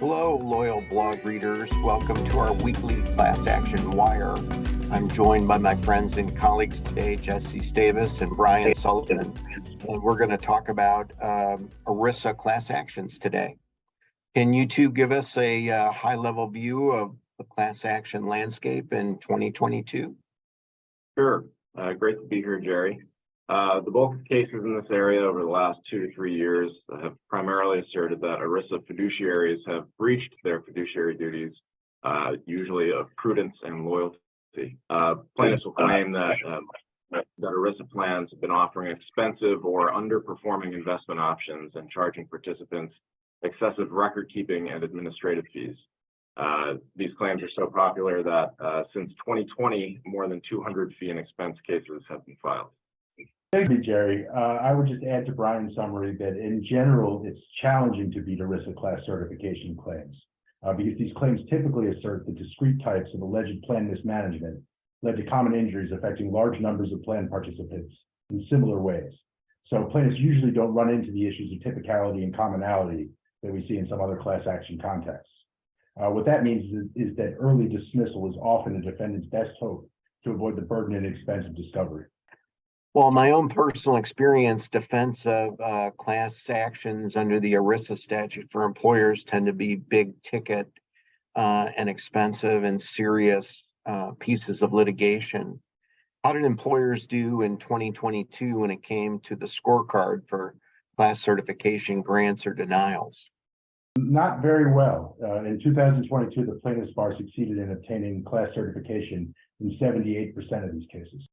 Hello, loyal blog readers. Welcome to our weekly Class Action Wire. I'm joined by my friends and colleagues today, Jesse Stavis and Brian Sullvian, and we're going to talk about ERISA class actions today. Can you two give us a high-level view of the class action landscape in 2022? Sure. Great to be here, Jerry. The bulk of cases in this area over the last 2 to 3 years have primarily asserted that ERISA fiduciaries have breached their fiduciary duties, usually of prudence and loyalty. Plaintiffs will claim that ERISA plans have been offering expensive or underperforming investment options and charging participants excessive record-keeping and administrative fees. These claims are so popular that since 2020, more than 200 fee and expense cases have been filed. Thank you, Jerry. I would just add to Brian's summary that in general, it's challenging to beat ERISA class certification claims because these claims typically assert that discrete types of alleged plan mismanagement led to common injuries affecting large numbers of plan participants in similar ways. So plaintiffs usually don't run into the issues of typicality and commonality that we see in some other class action contexts. What that means is that early dismissal is often a defendant's best hope to avoid the burden and expense of discovery. Well, my own personal experience, defense of class actions under the ERISA statute for employers tend to be big ticket and expensive and serious pieces of litigation. How did employers do in 2022 when it came to the scorecard for class certification grants or denials? Not very well. In 2022, the plaintiff's bar succeeded in obtaining class certification in 78% of these cases.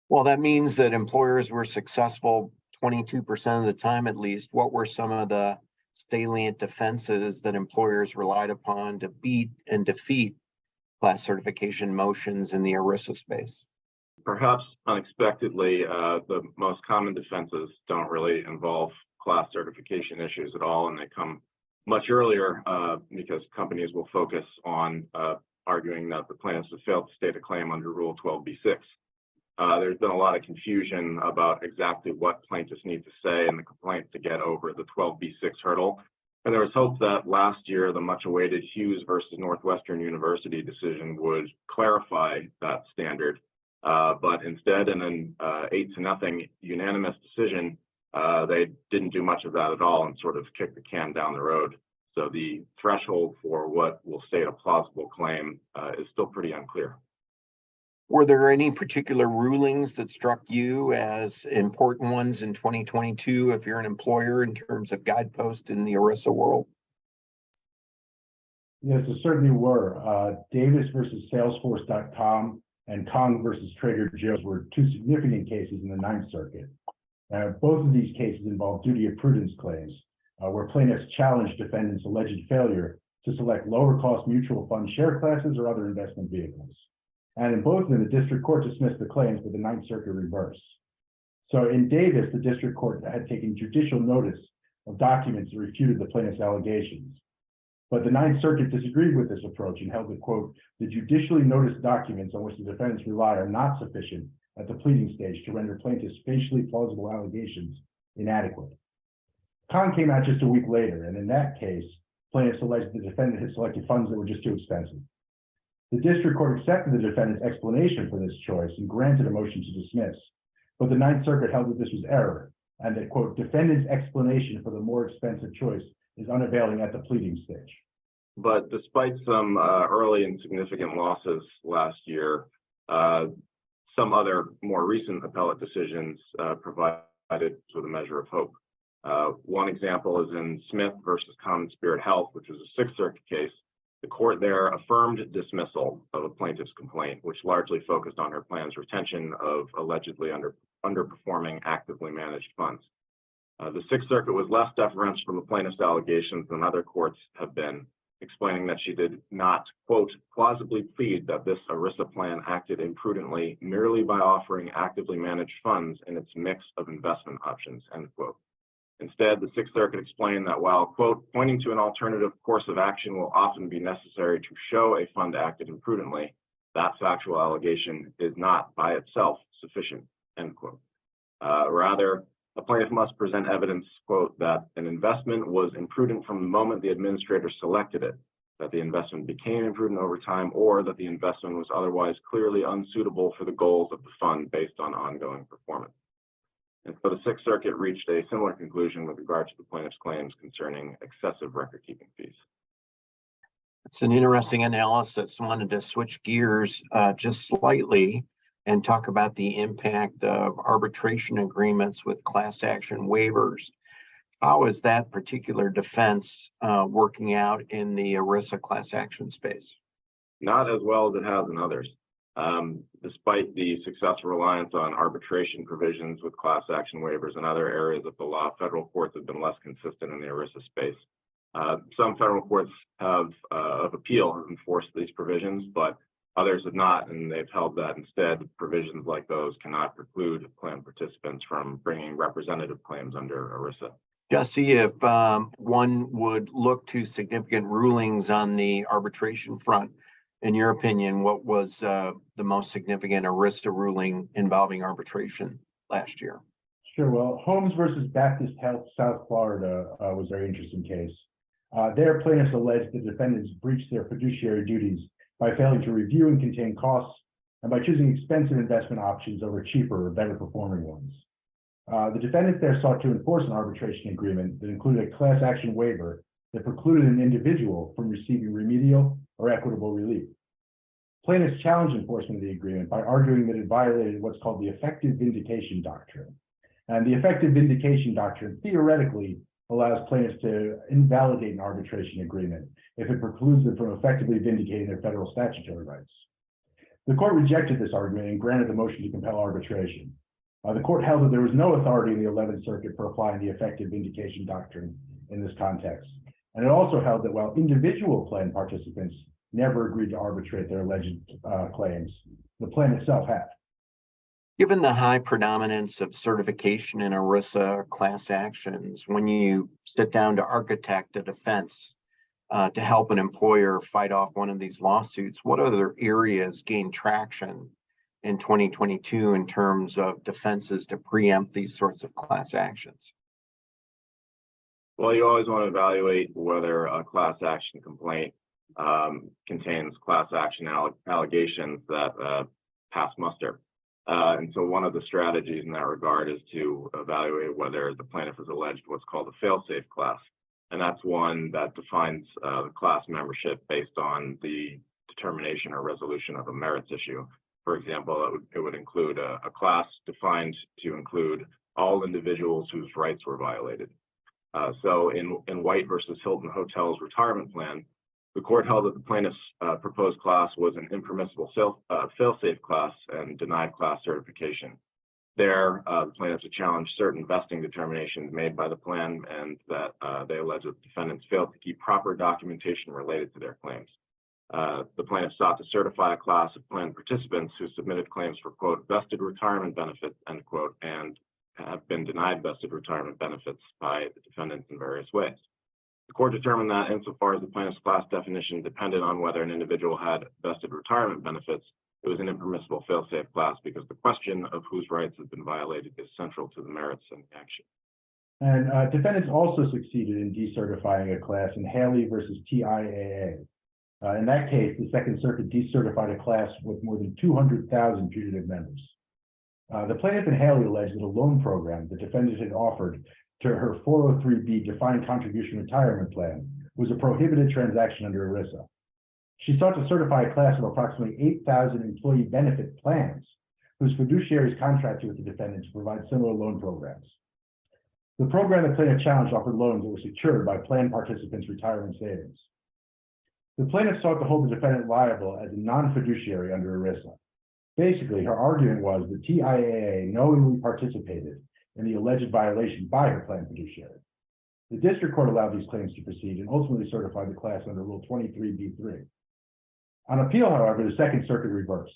Well, that means that employers were successful 22% of the time at least. What were some of the salient defenses that employers relied upon to beat and defeat class certification motions in the ERISA space? Perhaps unexpectedly, the most common defenses don't really involve class certification issues at all, and they come much earlier because companies will focus on arguing that the plaintiffs have failed to state a claim under Rule 12b-6. There's been a lot of confusion about exactly what plaintiffs need to say in the complaint to get over the 12b-6 hurdle. And there was hope that last year, the much awaited Hughes versus Northwestern University decision would clarify that standard. But instead, in an 8-0 unanimous decision, they didn't do much of that at all and sort of kicked the can down the road. So the threshold for what will state a plausible claim is still pretty unclear. Were there any particular rulings that struck you as important ones in 2022 if you're an employer in terms of guideposts in the ERISA world? Yes, there certainly were. Davis versus Salesforce.com and Kong versus Trader Joe's were two significant cases in the Ninth Circuit. Both of these cases involved duty of prudence claims, where plaintiffs challenged defendants' alleged failure to select lower cost mutual fund share classes or other investment vehicles. And in both of them, the district court dismissed the claims, but the Ninth Circuit reversed. So in Davis, the district court had taken judicial notice of documents that refuted the plaintiff's allegations. But the Ninth Circuit disagreed with this approach and held that, quote, the judicially noticed documents on which the defendants rely are not sufficient at the pleading stage to render plaintiffs' facially plausible allegations inadequate. Kong came out just a week later, and in that case, plaintiffs alleged the defendant had selected funds that were just too expensive. The district court accepted the defendant's explanation for this choice and granted a motion to dismiss, but the Ninth Circuit held that this was error and that, quote, defendant's explanation for the more expensive choice is unavailing at the pleading stage. But despite some early and significant losses last year, some other more recent appellate decisions provided with a measure of hope. One example is in Smith versus Common Spirit Health, which was a Sixth Circuit case. The court there affirmed dismissal of a plaintiff's complaint, which largely focused on her plan's retention of allegedly underperforming actively managed funds. The Sixth Circuit was less deferential from the plaintiff's allegations than other courts have been, explaining that she did not, quote, plausibly plead that this ERISA plan acted imprudently merely by offering actively managed funds in its mix of investment options, end quote. Instead, the Sixth Circuit explained that while, quote, pointing to an alternative course of action will often be necessary to show a fund acted imprudently, that factual allegation is not by itself sufficient, end quote. Rather, A plaintiff must present evidence, quote, that an investment was imprudent from the moment the administrator selected it, that the investment became imprudent over time, or that the investment was otherwise clearly unsuitable for the goals of the fund based on ongoing performance. And so the Sixth Circuit reached a similar conclusion with regard to the plaintiff's claims concerning excessive record-keeping fees. It's an interesting analysis. Wanted to switch gears just slightly and talk about the impact of arbitration agreements with class action waivers. How is that particular defense working out in the ERISA class action space? Not as well as it has in others. Despite the successful reliance on arbitration provisions with class action waivers in other areas of the law, federal courts have been less consistent in the ERISA space. Some federal courts of appeal have enforced these provisions, but others have not, and they've held that instead provisions like those cannot preclude plan participants from bringing representative claims under ERISA. Jesse, if one would look to significant rulings on the arbitration front, in your opinion, what was the most significant ERISA ruling involving arbitration last year? Sure. Well, Holmes versus Baptist Health, South Florida was a very interesting case. Their plaintiffs alleged the defendants breached their fiduciary duties by failing to review and contain costs and by choosing expensive investment options over cheaper or better performing ones. The defendants there sought to enforce an arbitration agreement that included a class action waiver that precluded an individual from receiving remedial or equitable relief. Plaintiffs challenged enforcement of the agreement by arguing that it violated what's called the effective vindication doctrine. And the effective vindication doctrine theoretically allows plaintiffs to invalidate an arbitration agreement if it precludes them from effectively vindicating their federal statutory rights. The court rejected this argument and granted the motion to compel arbitration. The court held that there was no authority in the 11th Circuit for applying the effective vindication doctrine in this context. And it also held that while individual plan participants never agreed to arbitrate their alleged claims, the plan itself had. Given the high predominance of certification in ERISA class actions, when you sit down to architect a defense to help an employer fight off one of these lawsuits, what other areas gain traction in 2022 in terms of defenses to preempt these sorts of class actions? Well, you always want to evaluate whether a class action complaint contains class action allegations that pass muster. And so one of the strategies in that regard is to evaluate whether the plaintiff has alleged what's called a fail-safe class. And that's one that defines the class membership based on the determination or resolution of a merits issue. For example, it would include a class defined to include all individuals whose rights were violated. So in White versus Hilton Hotels retirement plan, the court held that the plaintiff's proposed class was an impermissible fail-safe class and denied class certification. There, the plaintiffs challenged certain vesting determinations made by the plan, and that they alleged that the defendants failed to keep proper documentation related to their claims. The plaintiffs sought to certify a class of plan participants who submitted claims for, quote, vested retirement benefits, end quote, and have been denied vested retirement benefits by the defendants in various ways. The court determined that insofar as the plaintiff's class definition depended on whether an individual had vested retirement benefits, it was an impermissible fail-safe class because the question of whose rights have been violated is central to the merits and the action. And defendants also succeeded in decertifying a class in Haley versus TIAA. In that case, the Second Circuit decertified a class with more than 200,000 putative members. The plaintiff in Haley alleged that a loan program the defendant had offered to her 403B defined contribution retirement plan was a prohibited transaction under ERISA. She sought to certify a class of approximately 8,000 employee benefit plans whose fiduciaries contracted with the defendant to provide similar loan programs. The program the plaintiff challenged offered loans that were secured by plan participants' retirement savings. The plaintiff sought to hold the defendant liable as a non-fiduciary under ERISA. Basically, her argument was that TIAA knowingly participated in the alleged violation by her plan fiduciary. The district court allowed these claims to proceed and ultimately certified the class under Rule 23b3. On appeal, however, the Second Circuit reversed.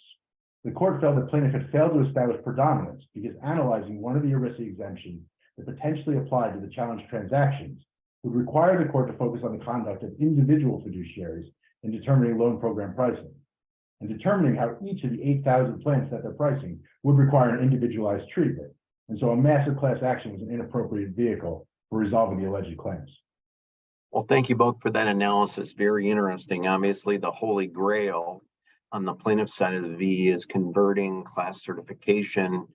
The court felt that plaintiff had failed to establish predominance because analyzing one of the ERISA exemptions that potentially applied to the challenged transactions would require the court to focus on the conduct of individual fiduciaries in determining loan program pricing. And determining how each of the 8,000 plans set their pricing would require an individualized treatment, And so a massive class action was an inappropriate vehicle for resolving the alleged claims. Well, thank you both for that analysis. Very interesting. Obviously, the holy grail on the plaintiff side of the V is converting class certification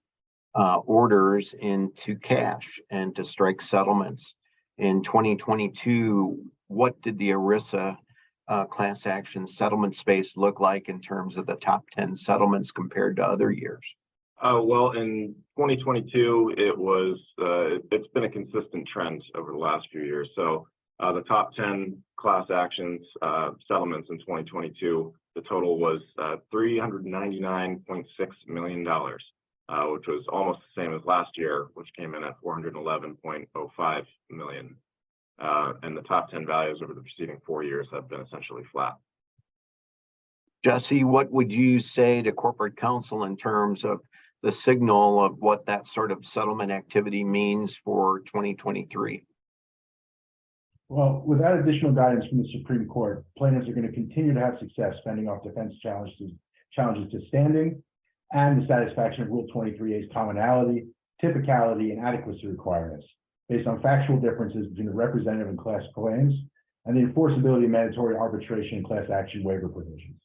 orders into cash and to strike settlements. In 2022, what did the ERISA class action settlement space look like in terms of the top 10 settlements compared to other years? Well, in 2022, it's been a consistent trend over the last few years. So the top 10 class actions settlements in 2022, the total was $399.6 million, which was almost the same as last year, which came in at $411.05 million. And the top 10 values over the preceding 4 years have been essentially flat. Jesse, what would you say to corporate counsel in terms of the signal of what that sort of settlement activity means for 2023? Well, without additional guidance from the Supreme Court, plaintiffs are going to continue to have success fending off defense challenges to standing and the satisfaction of Rule 23A's commonality, typicality, and adequacy requirements based on factual differences between the representative and class claims and the enforceability of mandatory arbitration and class action waiver provisions.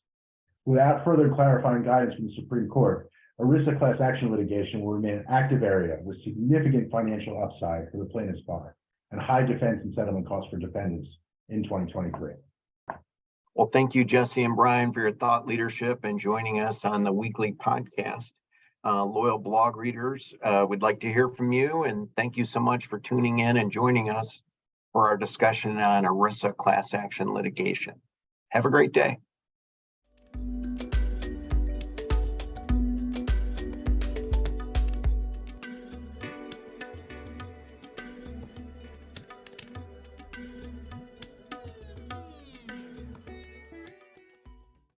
Without further clarifying guidance from the Supreme Court, ERISA class action litigation will remain an active area with significant financial upside for the plaintiff's bar and high defense and settlement costs for defendants in 2023. Well, thank you, Jesse and Brian, for your thought leadership and joining us on the weekly podcast. Loyal blog readers, would like to hear from you, and thank you so much for tuning in and joining us for our discussion on ERISA class action litigation. Have a great day.